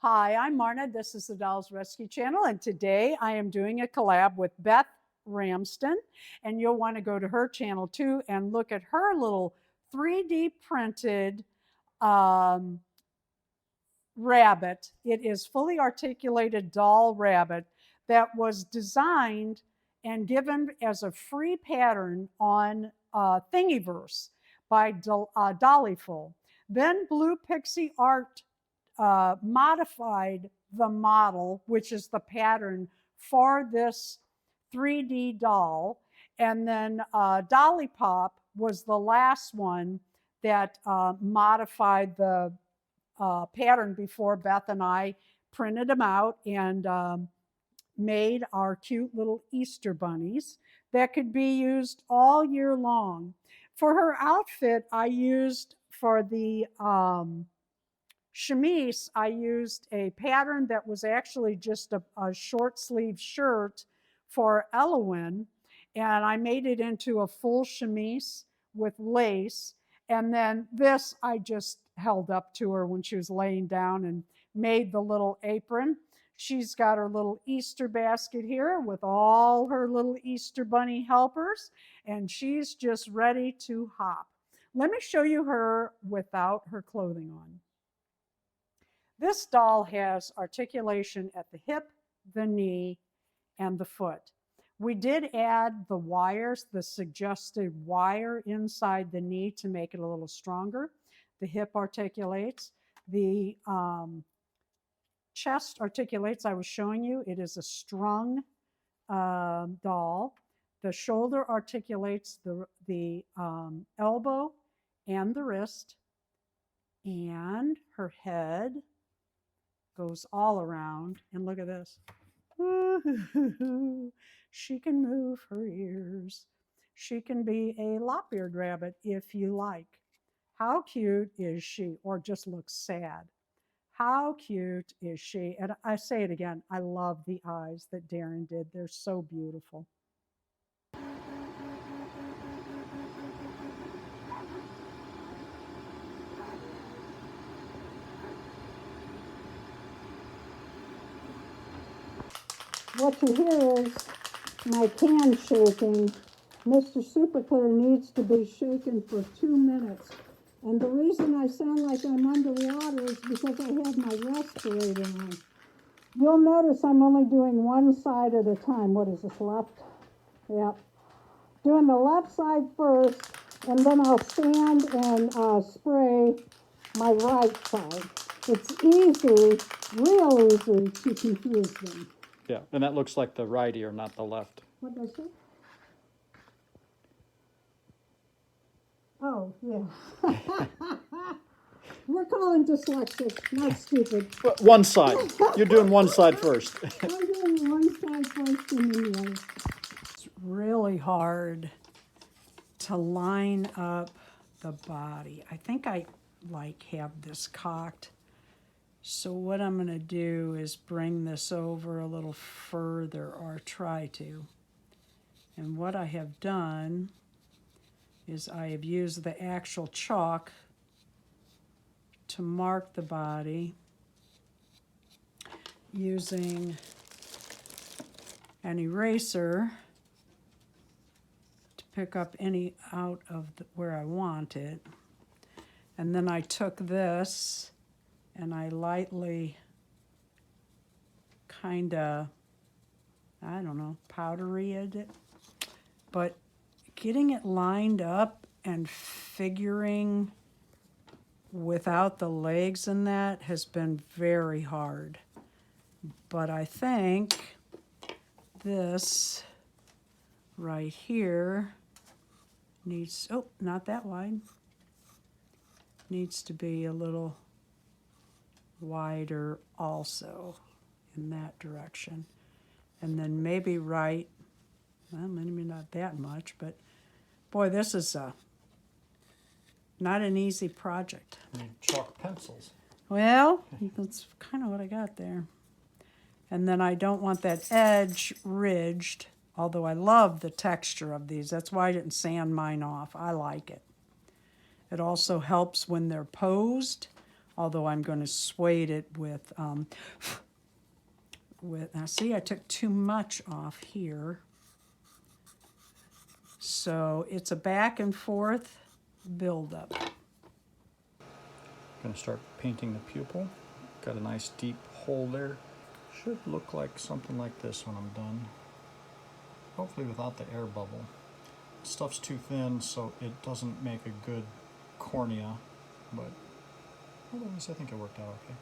Hi, I'm Marna. This is the Dolls Rescue Channel, and today I am doing a collab with Beth Ramsden, and you'll want to go to her channel too and look at her little 3D printed um, rabbit. It is fully articulated doll rabbit that was designed and given as a free pattern on Thingiverse by Dollyful. Then Blue Pixie Art modified the model, which is the pattern for this 3D doll. And then Dolly Pop was the last one that modified the pattern before Beth and I printed them out and made our cute little Easter bunnies that could be used all year long. For her outfit, I used for the chemise, I used a pattern that was actually just a short sleeve shirt for Elowen, and I made it into a full chemise with lace. And then this I just held up to her when she was laying down and made the little apron. She's got her little Easter basket here with all her little Easter bunny helpers, and she's just ready to hop. Let me show you her without her clothing on. This doll has articulation at the hip, the knee, and the foot. We did add the wires, the suggested wire inside the knee to make it a little stronger. The hip articulates. The chest articulates. I was showing you. It is a strung doll. The shoulder articulates the elbow and the wrist. And her head goes all around. And look at this. She can move her ears. She can be a lop-eared rabbit if you like. How cute is she? Or just looks sad. How cute is she? And I say it again, I love the eyes that Darren did. They're so beautiful. What you hear is my can shaking. Mr. Superclear needs to be shaken for 2 minutes. And the reason I sound like I'm underwater is because I have my respirator on. You'll notice I'm only doing one side at a time. What is this, left? Yep. Doing the left side first, and then I'll stand and spray my right side. It's easy, real easy to confuse them. Yeah, and that looks like the right ear, not the left. What does it? Oh, yeah. We're calling dyslexic, not stupid. One side. You're doing one side first. I'm doing one side first and then the other. It's really hard to line up the body. I think I have this cocked. So what I'm going to do is bring this over a little further, or try to. And what I have done is I have used the actual chalk to mark the body using an eraser to pick up any out of where I want it. And then I took this and I lightly kind of, I don't know, powdered it. But getting it lined up and figuring without the legs in that has been very hard. But I think this right here needs, oh, not that wide, needs to be a little wider also in that direction. And then maybe right, well, maybe not that much, but boy, this is not an easy project. Chalk pencils. Well, that's kind of what I got there. And then I don't want that edge ridged, although I love the texture of these. That's why I didn't sand mine off. I like it. It also helps when they're posed although I'm going to suede it with, now see, I took too much off here. So it's a back and forth buildup. Gonna start painting the pupil. Got a nice deep hole there. Should look like something like this when I'm done. Hopefully without the air bubble. Stuff's too thin, so it doesn't make a good cornea, but otherwise I think it worked out okay.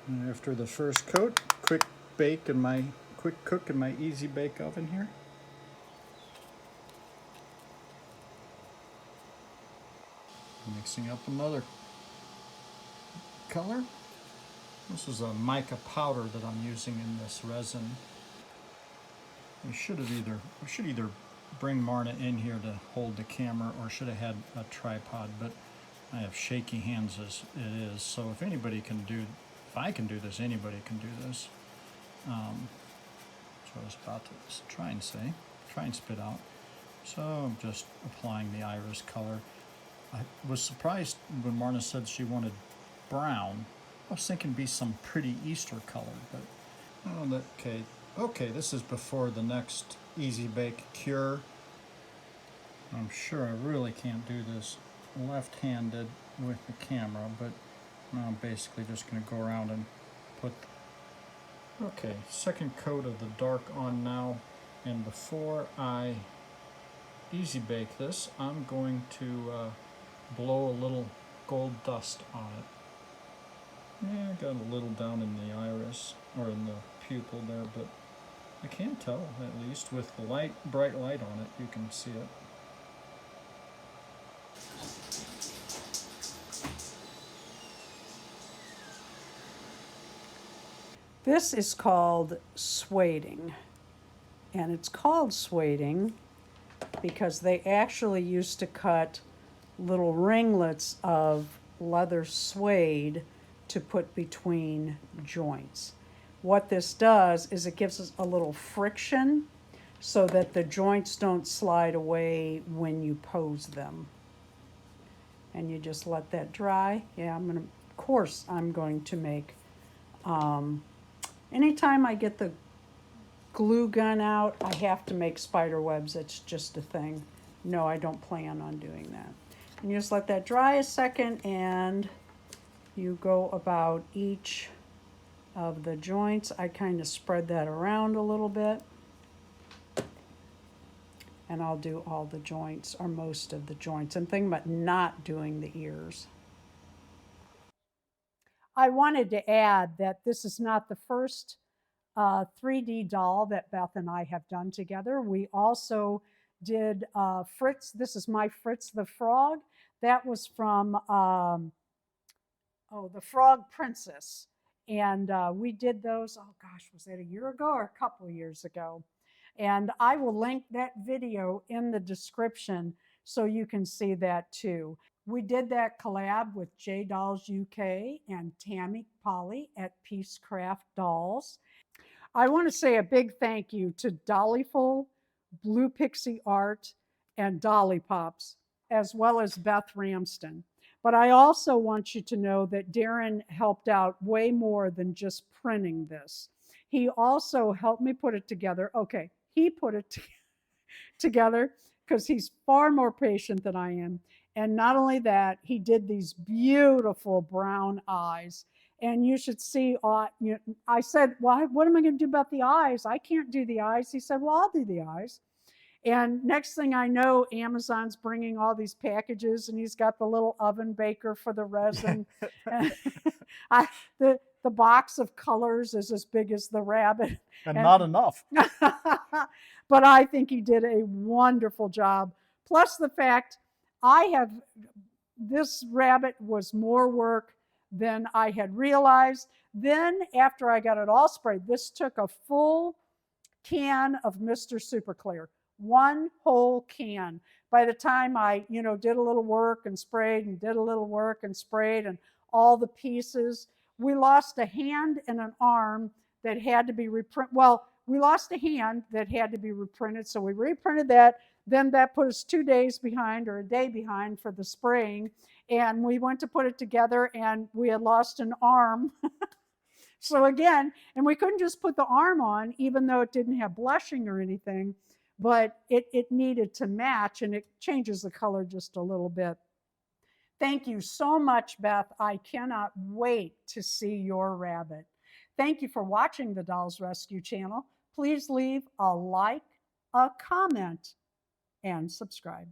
And after the first coat, quick cook in my easy bake oven here. Mixing up another color. This is a mica powder that I'm using in this resin. We should either bring Marna in here to hold the camera, or should have had a tripod, but I have shaky hands as it is. So if I can do this, anybody can do this. That's what I was about to try and spit out. So I'm just applying the iris color. I was surprised when Marna said she wanted brown. I was thinking it'd be some pretty Easter color, but okay, this is before the next easy bake cure. I'm sure I really can't do this left-handed with the camera, but now I'm basically just going to go around and put. Okay, second coat of the dark on now, and before I easy bake this, I'm going to blow a little gold dust on it. Yeah, I got a little down in the iris, or in the pupil there, but I can tell, at least with the light, bright light on it, you can see it. This is called sueding, and it's called sueding because they actually used to cut little ringlets of leather suede to put between joints. What this does is it gives us a little friction so that the joints don't slide away when you pose them. And you just let that dry. Yeah, of course I'm going to make, anytime I get the glue gun out, I have to make spider webs. It's just a thing. No, I don't plan on doing that. And you just let that dry a second, and you go about each of the joints. I kind of spread that around a little bit. And I'll do all the joints, or most of the joints. I'm thinking about not doing the ears. I wanted to add that this is not the first 3D doll that Beth and I have done together. We also did Fritz. This is my Fritz the Frog. That was from the Frog Princess. And we did those, oh gosh, was that a year ago or a couple of years ago? And I will link that video in the description so you can see that too. We did that collab with J Dolls UK and Tammy Polly at Peacecraft Dolls. I want to say a big thank you to Dollyful, Blue Pixie Art, and Dolly Pops, as well as Beth Ramston. But I also want you to know that Darren helped out way more than just printing this. He also helped me put it together. Okay, he put it together because he's far more patient than I am. And not only that, he did these beautiful brown eyes. And you should see, I said, well, what am I going to do about the eyes? I can't do the eyes. He said, well, I'll do the eyes. And next thing I know, Amazon's bringing all these packages, and he's got the little oven baker for the resin. The box of colors is as big as the rabbit. And not enough. But I think he did a wonderful job. Plus the fact this rabbit was more work than I had realized. Then after I got it all sprayed, this took a full can of Mr. Super Clear, one whole can. By the time I, did a little work and sprayed and did a little work and sprayed and all the pieces, we lost a hand and an arm that had to be reprinted. Well, we lost a hand that had to be reprinted, so we reprinted that. then that put us 2 days behind or a day behind for the spraying. And we went to put it together and we had lost an arm. So again, and we couldn't just put the arm on, even though it didn't have blushing or anything, but it needed to match, and it changes the color just a little bit. Thank you so much, Beth. I cannot wait to see your rabbit. Thank you for watching the Dolls Rescue channel. Please leave a like, a comment, and subscribe.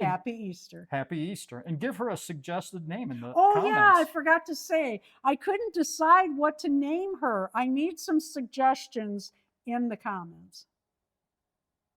Happy Easter. Happy Easter. And give her a suggested name in the comments. Yeah, I comments. forgot to say, I couldn't decide what to name her. I need some suggestions in the comments.